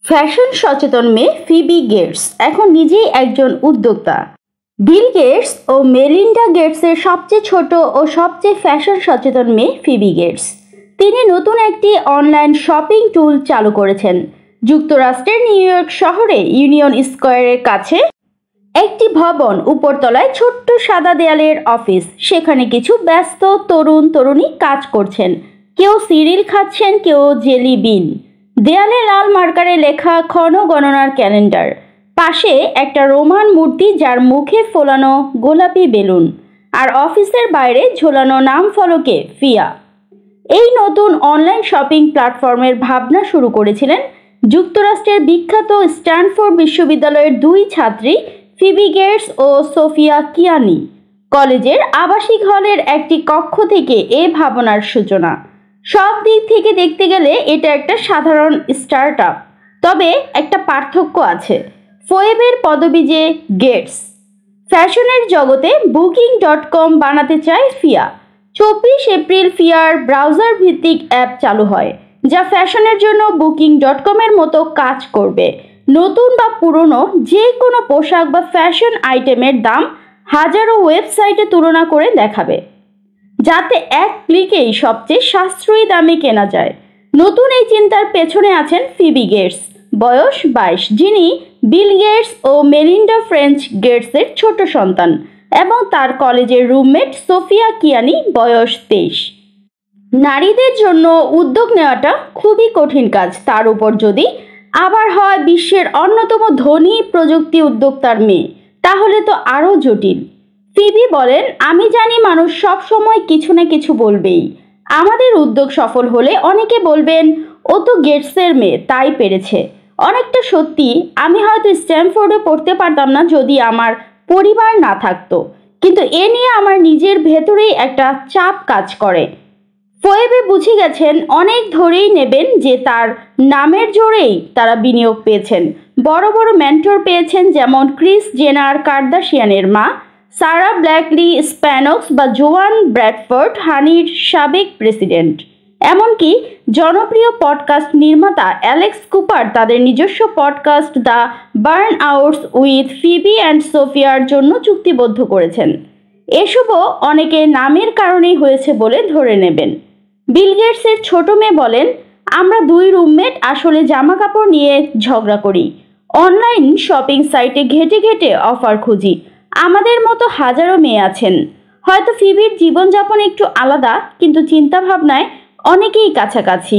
Fashion সচেতন মেয়ে Phoebe Gates এখন নিজেই একজন উদ্যোক্তা। বিল গেটস ও মেলিন্ডা গেটসের সবচেয়ে ছোট ও সবচেয়ে ফ্যাশন সচেতন মেয়ে ফিবি গেটস। তিনি নতুন একটি অনলাইন শপিং টুল চালু করেছেন। যুক্তরাষ্ট্রের নিউ ইয়র্ক শহরে ইউনিয়ন স্কোয়ারের কাছে একটি ভবন, উপরতলায় ছোট্ট সাদা দেয়ালের অফিস। সেখানে কিছু ব্যস্ত তরুণ তরুণী কাজ করছেন, কেউ সিরিল খাচ্ছেন, কেউ জেলি বিন। দেয়ালে লাল মার্কারে লেখা ক্ষণ গণনার ক্যালেন্ডার। পাশে একটা রোমান মূর্তি যার মুখে ফোলানো গোলাপি বেলুন, আর অফিসের বাইরে ঝোলানো নাম ফলকে ফিয়া। এই নতুন অনলাইন শপিং প্ল্যাটফর্মের ভাবনা শুরু করেছিলেন যুক্তরাষ্ট্রের বিখ্যাত স্ট্যানফোর্ড বিশ্ববিদ্যালয়ের দুই ছাত্রী ফিবি গেটস ও সোফিয়া কিয়ানি। কলেজের আবাসিক হলের একটি কক্ষ থেকে এ ভাবনার সূচনা। সব দিক থেকে দেখতে গেলে এটা একটা সাধারণ স্টার্ট আপ, তবে একটা পার্থক্য আছে। ফোয়েবের পদবি যে গেটস। ফ্যাশনের জগতে বুকিং.com বানাতে চায় ফিয়া। 24 এপ্রিল ফিয়ার ব্রাউজার ভিত্তিক অ্যাপ চালু হয়, যা ফ্যাশনের জন্য বুকিং.com এর মতো কাজ করবে। নতুন বা পুরনো যে কোনো পোশাক বা ফ্যাশন আইটেমের দাম হাজারো ওয়েবসাইটে তুলনা করে দেখাবে, যাতে এক ক্লিকেই সবচেয়ে সাশ্রয়ী দামে কেনা যায়। নতুন এই চিন্তার পেছনে আছেন ফিবি গেটস, বয়স 22, যিনি বিল গেটস ও মেলিন্ডা ফ্রেঞ্চ গেটসের ছোট সন্তান, এবং তার কলেজের রুমমেট সোফিয়া কিয়ানি, বয়স 23। নারীদের জন্য উদ্যোগ নেওয়াটা খুবই কঠিন কাজ, তার উপর যদি আবার হয় বিশ্বের অন্যতম ধনী প্রযুক্তি উদ্যোক্তার মেয়ে, তাহলে তো আরও জটিল। ফিবি বলেন, আমি জানি মানুষ সব সময় কিছু না কিছু বলবেই। আমাদের উদ্যোগ সফল হলে অনেকে বলবেন ও তো গেটসের মেয়ে, তাই পেরেছে। অনেকটা সত্যি, আমি হয়তো স্ট্যানফোর্ডে পড়তে পারতাম না যদি আমার পরিবার না থাকতো, কিন্তু এ নিয়ে আমার নিজের ভেতরেই একটা চাপ কাজ করে। ফোয়েবে বুঝে গেছেন অনেক ধরেই নেবেন যে তার নামের জোরেই তারা বিনিয়োগ পেয়েছেন। বড় বড় মেন্টর পেয়েছেন, যেমন ক্রিস জেনার কার্দাশিয়ানের মা, সারা ব্ল্যাকলি স্প্যানক্স বা জোয়ান ব্র্যাডফোর্ড হানির সাবেক প্রেসিডেন্ট। এমনকি জনপ্রিয় পডকাস্ট নির্মাতা অ্যালেক্স কুপার তাদের নিজস্ব podcast the burnouts with Phoebe and সোফিয়ার জন্য চুক্তিবদ্ধ করেছেন। এসবও অনেকে নামের কারণেই হয়েছে বলে ধরে নেবেন। বিল গেটসের ছোট মেয়ে বলেন, আমরা দুই রুমমেট আসলে জামা কাপড় নিয়ে ঝগড়া করি। অনলাইন শপিং সাইটে ঘেটে ঘেটে অফার খুঁজি। আমাদের মতো হাজারো মেয়ে আছেন। হয়তো ফিবির জীবনযাপন একটু আলাদা, কিন্তু চিন্তাভাবনায় অনেকেই কাছাকাছি।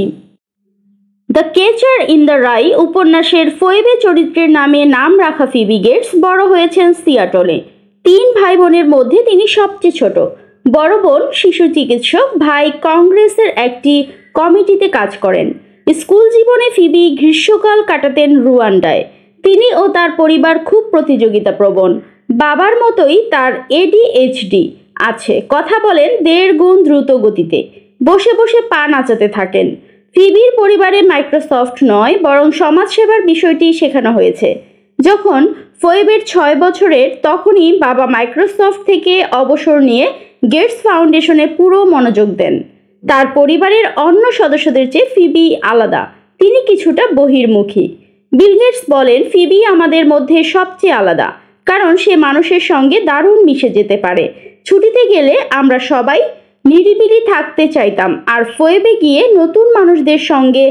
দ্য কেচার ইন দ্য রাই উপন্যাসের ফোয়েবে চরিত্রের নামে নাম রাখা ফিবি গেটস বড় হয়েছেন সিয়াটলে। 3 ভাই বোনের মধ্যে তিনি সবচেয়ে ছোট। বড় বোন শিশু চিকিৎসক, ভাই কংগ্রেসের একটি কমিটিতে কাজ করেন। স্কুল জীবনে ফিবি গ্রীষ্মকাল কাটাতেন রুয়ান্ডায়। তিনি ও তার পরিবার খুব প্রতিযোগিতাপ্রবণ। বাবার মতোই তার ADHD আছে, কথা বলেন 1.5 গুণ দ্রুত গতিতে, বসে বসে পা নাচাতে থাকেন। ফিবির পরিবারে মাইক্রোসফট নয়, বরং সমাজসেবার বিষয়টি শেখানো হয়েছে। যখন ফোয়েবের 6 বছরের, তখনই বাবা মাইক্রোসফট থেকে অবসর নিয়ে গেটস ফাউন্ডেশনে পুরো মনোযোগ দেন। তার পরিবারের অন্য সদস্যদের চেয়ে ফিবি আলাদা, তিনি কিছুটা বহির্মুখী। বিল গেটস বলেন, ফিবি আমাদের মধ্যে সবচেয়ে আলাদা, কারণ সে মানুষের সঙ্গে দারুণ মিশে যেতে পারে। ছুটিতে গেলে আমরা সবাই নিরিবিলি থাকতে চাইতাম, আর ফোয়েবে গিয়ে নতুন মানুষদের সঙ্গে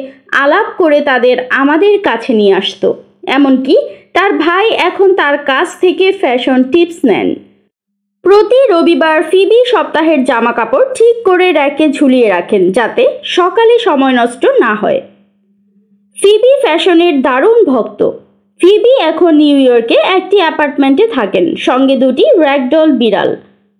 আলাপ করে তাদের আমাদের কাছে নিয়ে আসতো। এমনকি তার ভাই এখন তার কাছ থেকে ফ্যাশন টিপস নেন। প্রতি রবিবার ফিবি সপ্তাহের জামা কাপড় ঠিক করে র্যাকে ঝুলিয়ে রাখেন, যাতে সকালে সময় নষ্ট না হয়। ফিবি ফ্যাশনের দারুণ ভক্ত। ফিবি এখন নিউ ইয়র্কে একটি অ্যাপার্টমেন্টে থাকেন, সঙ্গে 2টি র্যাগডল বিড়াল।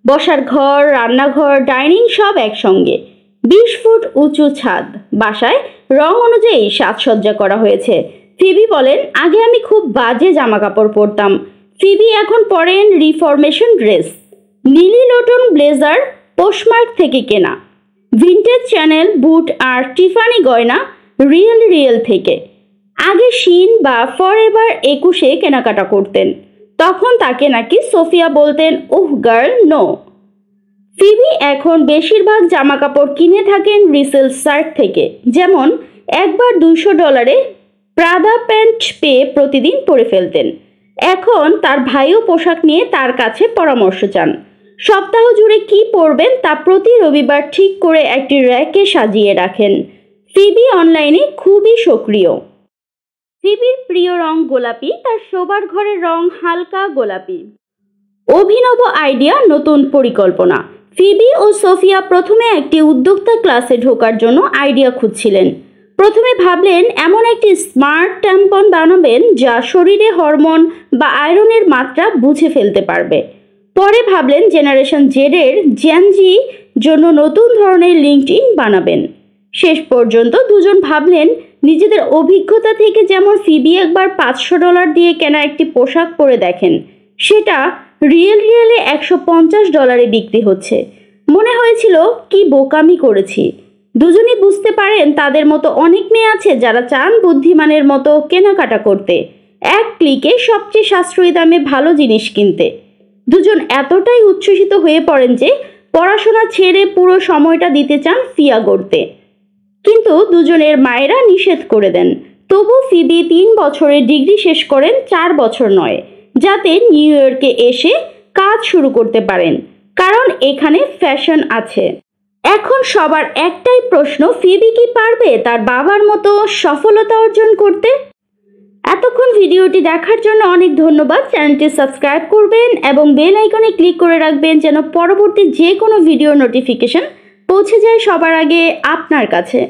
বসার ঘর, রান্নাঘর, ডাইনিং সব একসঙ্গে। 20 ফুট উঁচু ছাদ। বাসায় রং অনুযায়ী সাজসজ্জা করা হয়েছে। ফিবি বলেন, আগে আমি খুব বাজে জামা কাপড় পরতাম। ফিবি এখন পরেন reformation dress, Lily Lawton blazer Postmark থেকে কেনা, ভিন্টেজ চ্যানেল বুট আর টিফানি গয়না রিয়েল থেকে। আগে শিন বা ফরএভার 21-এ কেনাকাটা করতেন, তখন তাকে নাকি সোফিয়া বলতেন, ওহ গার্ল নো। ফিবি এখন বেশিরভাগ জামা কাপড় কিনে থাকেন রিসেল সাইট থেকে, যেমন একবার $200 প্রাদা প্যান্ট পেয়ে প্রতিদিন পরে ফেলতেন। এখন তার ভাইও পোশাক নিয়ে তার কাছে পরামর্শ চান। সপ্তাহ জুড়ে কি পরবেন তা প্রতি রবিবার ঠিক করে একটি র্যাকে সাজিয়ে রাখেন। ফিবি অনলাইনে খুবই সক্রিয়। ফিবির প্রিয় রং গোলাপি, তার শোবার ঘরের রং হালকা গোলাপি। অভিনব আইডিয়া, নতুন পরিকল্পনা। ফিবি ও সোফিয়া প্রথমে একটি উদ্যোক্তা ক্লাসে ঢোকার জন্য আইডিয়া খুঁজছিলেন। প্রথমে ভাবলেন এমন একটি স্মার্ট ট্যাম্পন বানাবেন যা শরীরে হরমোন বা আয়রনের মাত্রা বুঝে ফেলতে পারবে। পরে ভাবলেন জেনারেশন জেডের জেনজি জন্য নতুন ধরনের লিঙ্কডইন বানাবেন। শেষ পর্যন্ত দুজন ভাবলেন নিজেদের অভিজ্ঞতা থেকে, যেমন ফিবি একবার $500 দিয়ে কেনা একটি পোশাক পরে দেখেন, সেটা রিয়েলে $150 বিক্রি হচ্ছে। মনে হয়েছিল কি বোকামি করেছি। দুজনই বুঝতে পারেন তাদের মতো অনেক মেয়ে আছে যারা চান বুদ্ধিমানের মতো কেনাকাটা করতে, এক ক্লিকে সবচেয়ে সাশ্রয়ী দামে ভালো জিনিস কিনতে। দুজন এতটাই উচ্ছ্বসিত হয়ে পড়েন যে পড়াশোনা ছেড়ে পুরো সময়টা দিতে চান ফিয়া গড়তে। কিন্তু দুজনের মায়েরা নিষেধ করে দেন। তবু ফিবি 3 বছরের ডিগ্রি শেষ করেন, 4 বছর নয়, যাতে নিউ ইয়র্কে এসে কাজ শুরু করতে পারেন, কারণ এখানে ফ্যাশন আছে। এখন সবার একটাই প্রশ্ন, ফিবি কি পারবে তার বাবার মতো সফলতা অর্জন করতে? এতক্ষণ ভিডিওটি দেখার জন্য অনেক ধন্যবাদ। চ্যানেলটি সাবস্ক্রাইব করবেন এবং বেল আইকনে ক্লিক করে রাখবেন যেন পরবর্তী যে কোনো ভিডিও নোটিফিকেশন পৌঁছে যায় সবার আগে আপনার কাছে।